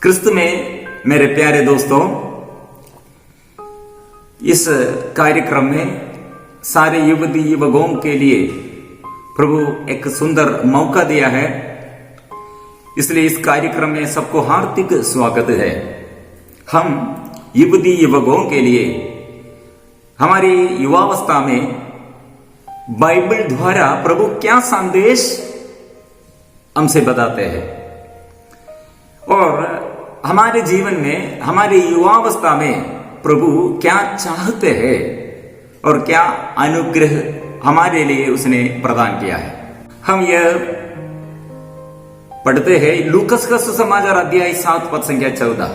क्रिस्त में मेरे प्यारे दोस्तों, इस कार्यक्रम में सारे युवती युवकों के लिए प्रभु एक सुंदर मौका दिया है, इसलिए इस कार्यक्रम में सबको हार्दिक स्वागत है। हम युवती युवकों के लिए हमारी युवावस्था में बाइबल द्वारा प्रभु क्या संदेश हमसे बताते हैं और हमारे जीवन में हमारी युवावस्था में प्रभु क्या चाहते हैं और क्या अनुग्रह हमारे लिए उसने प्रदान किया है। हम यह पढ़ते हैं लूकस का सुसमाचार अध्याय 7 पद संख्या 14।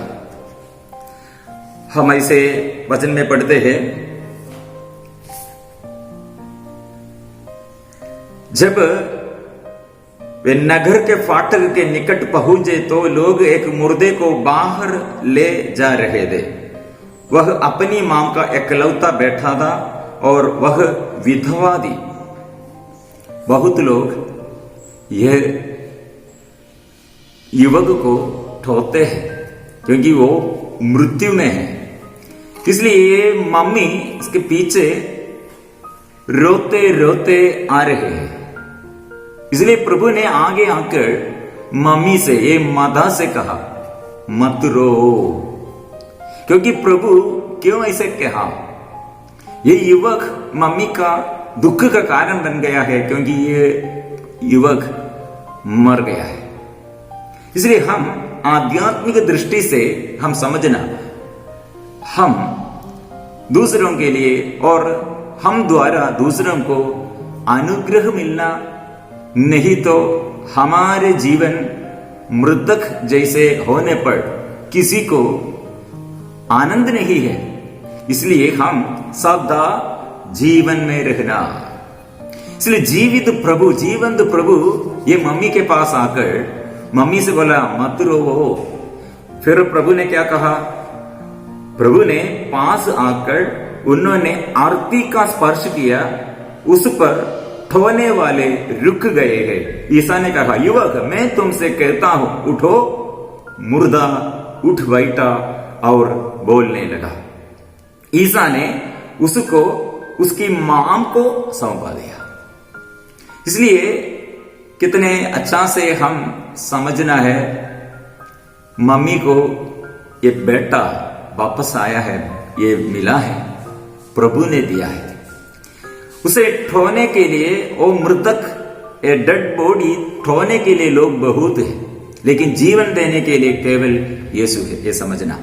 हम ऐसे वचन में पढ़ते हैं, जब वे नगर के फाटक के निकट पहुंचे तो लोग एक मुर्दे को बाहर ले जा रहे थे। वह अपनी मां का एकलौता बैठा था और वह विधवा थी। बहुत लोग यह युवक को ठोते हैं क्योंकि वो मृत्यु में है, इसलिए मम्मी इसके पीछे रोते रोते आ रहे हैं। इसलिए प्रभु ने आगे आकर मम्मी से, ये माता से कहा, मत रो। क्योंकि प्रभु क्यों ऐसे कहा? ये युवक मम्मी का दुख का कारण बन गया है क्योंकि ये युवक मर गया है। इसलिए हम आध्यात्मिक दृष्टि से हम समझना, हम दूसरों के लिए और हम द्वारा दूसरों को अनुग्रह मिलना, नहीं तो हमारे जीवन मृतक जैसे होने पर किसी को आनंद नहीं है। इसलिए हम सदा जीवन में रहना। इसलिए जीवित प्रभु, जीवंत प्रभु ये मम्मी के पास आकर मम्मी से बोला, मत रो। फिर प्रभु ने क्या कहा? प्रभु ने पास आकर उन्होंने आरती का स्पर्श किया, उस पर ठोने वाले रुक गए हैं। ईसा ने कहा, युवक मैं तुमसे कहता हूं, उठो। मुर्दा उठ बैठा और बोलने लगा। ईसा ने उसको उसकी मां को सौंपा दिया। इसलिए कितने अच्छा से हम समझना है, मम्मी को ये बेटा वापस आया है, ये मिला है, प्रभु ने दिया है। उसे ठोने के लिए, वो मृतक ए डेड बॉडी ठोने के लिए लोग बहुत है, लेकिन जीवन देने के लिए केवल यीशु है, ये समझना।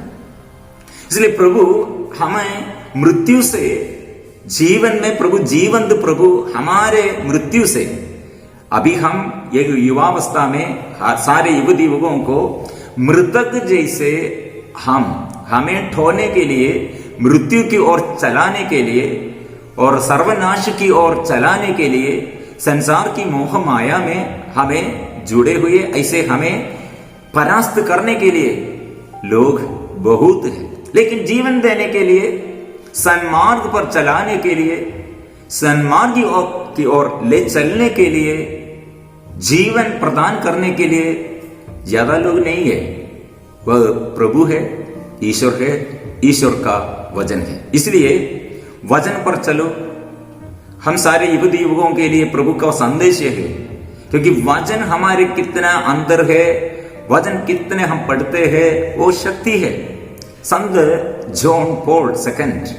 इसलिए प्रभु हमें मृत्यु से जीवन में, प्रभु जीवंत प्रभु हमारे मृत्यु से, अभी हम ये युवावस्था में सारे युवती युवकों को मृतक जैसे हमें ठोने के लिए, मृत्यु की ओर चलाने के लिए और सर्वनाश की ओर चलाने के लिए, संसार की मोह माया में हमें जुड़े हुए, ऐसे हमें परास्त करने के लिए लोग बहुत हैं। लेकिन जीवन देने के लिए, सन्मार्ग पर चलाने के लिए, सन्मार्ग की ओर ले चलने के लिए, जीवन प्रदान करने के लिए ज्यादा लोग नहीं है। वह प्रभु है, ईश्वर है, ईश्वर का वचन है। इसलिए वचन पर चलो। हम सारे युवती युवकों के लिए प्रभु का संदेश है, क्योंकि वचन हमारे कितना अंदर है, वचन कितने हम पढ़ते हैं, वो शक्ति है। संत जॉन पॉल II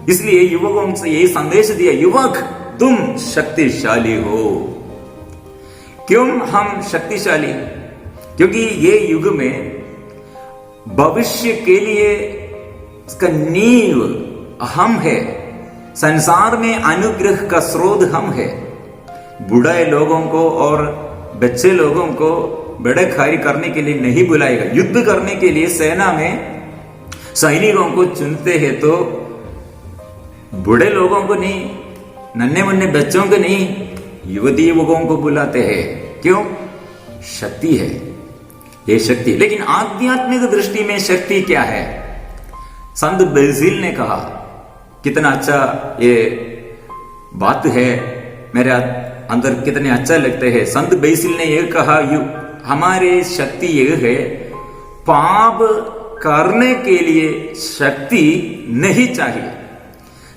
इसलिए युवकों से यही संदेश दिया, युवक तुम शक्तिशाली हो। क्यों हम शक्तिशाली? क्योंकि ये युग में भविष्य के लिए इसका नींव हम है, संसार में अनुग्रह का स्रोत हम है। बूढ़े लोगों को और बच्चे लोगों को बड़े कार्य करने के लिए नहीं बुलाएगा। युद्ध करने के लिए सेना में सैनिकों को चुनते हैं तो बूढ़े लोगों को नहीं, नन्हे मुन्ने बच्चों को नहीं, युवती युवकों को बुलाते हैं। क्यों? शक्ति है, ये शक्ति। लेकिन आध्यात्मिक दृष्टि में शक्ति क्या है? संत बेसिल ने कहा, कितना अच्छा ये बात है, मेरे अंदर कितने अच्छा लगते हैं। संत बेसिल ने यह कहा, हमारे शक्ति यह है, पाप करने के लिए शक्ति नहीं चाहिए।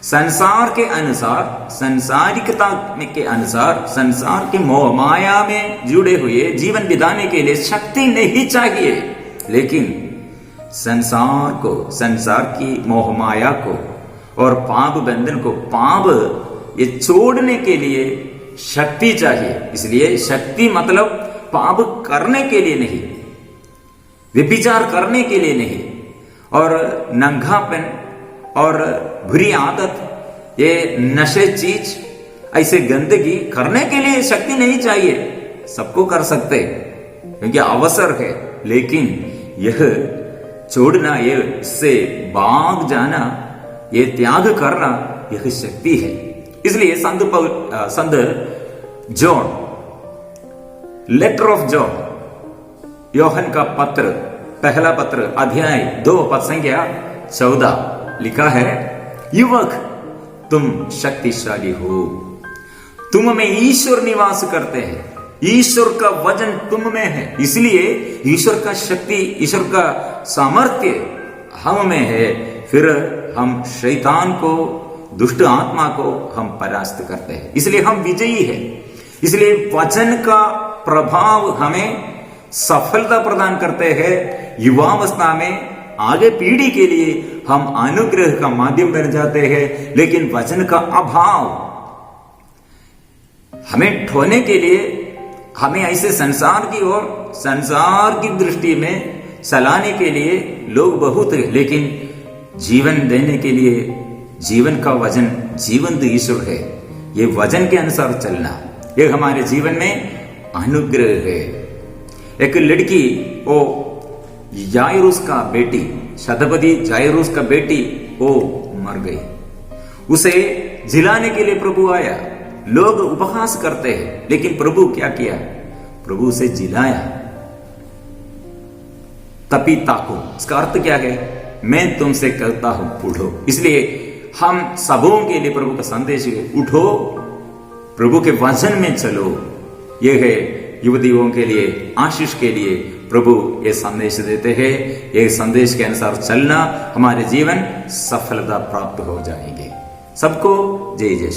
संसार के अनुसार, संसारिकता के अनुसार, संसार के मोह माया में जुड़े हुए जीवन बिताने के लिए शक्ति नहीं चाहिए, लेकिन संसार को, संसार की मोह माया को और पाप बंधन को, पाप ये छोड़ने के लिए शक्ति चाहिए। इसलिए शक्ति मतलब पाप करने के लिए नहीं, व्यभिचार करने के लिए नहीं, और नंगापन और बुरी आदत, ये नशे चीज, ऐसे गंदगी करने के लिए शक्ति नहीं चाहिए। सबको कर सकते क्योंकि अवसर है, लेकिन यह छोड़ना, ये से भाग जाना, ये त्याग करना, यह शक्ति है। इसलिए संत जॉन, लेटर ऑफ जॉन, योहन का पत्र, पहला पत्र, अध्याय 2 पद संख्या 14 लिखा है, युवक तुम शक्तिशाली हो, तुम में ईश्वर निवास करते हैं, ईश्वर का वजन तुम में है, इसलिए ईश्वर का शक्ति, ईश्वर का सामर्थ्य हम में है। फिर हम शैतान को, दुष्ट आत्मा को हम परास्त करते हैं, इसलिए हम विजयी है। इसलिए वचन का प्रभाव हमें सफलता प्रदान करते हैं। युवावस्था में आगे पीढ़ी के लिए हम अनुग्रह का माध्यम बन जाते हैं, लेकिन वचन का अभाव हमें ठोने के लिए, हमें ऐसे संसार की ओर, संसार की दृष्टि में चलाने के लिए लोग बहुत है, लेकिन जीवन देने के लिए जीवन का वचन जीवंत ईश्वर है। ये वचन के अनुसार चलना, ये हमारे जीवन में अनुग्रह है। एक लड़की, वो जायरूस का बेटी, शतपति जायरूस का बेटी, वो मर गई। उसे जिलाने के लिए प्रभु आया। लोग उपहास करते हैं, लेकिन प्रभु क्या किया? प्रभु उसे जिलाया। तपी ताको, इसका अर्थ क्या है? मैं तुमसे कहता हूं उठो। इसलिए हम सबों के लिए प्रभु का संदेश है, उठो, प्रभु के वचन में चलो। यह है युवतियों के लिए, आशीष के लिए प्रभु ये संदेश देते हैं। ये संदेश के अनुसार चलना, हमारे जीवन सफलता प्राप्त हो जाएंगे। सबको जय जय।